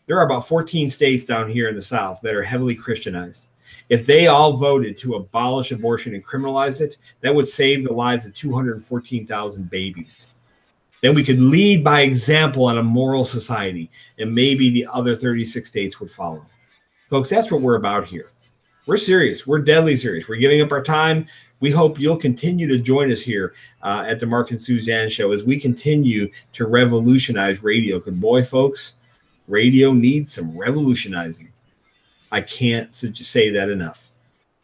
There are about 14 states down here in the South that are heavily Christianized. If they all voted to abolish abortion and criminalize it, that would save the lives of 214,000 babies. Then we could lead by example on a moral society, and maybe the other 36 states would follow. Folks, that's what we're about here. We're serious. We're deadly serious. We're giving up our time. We hope you'll continue to join us here at the Mark and Suzanne Show as we continue to revolutionize radio. Because, boy, folks, radio needs some revolutionizing. I can't say that enough.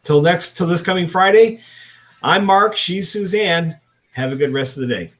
Till this coming Friday, I'm Mark. She's Suzanne. Have a good rest of the day.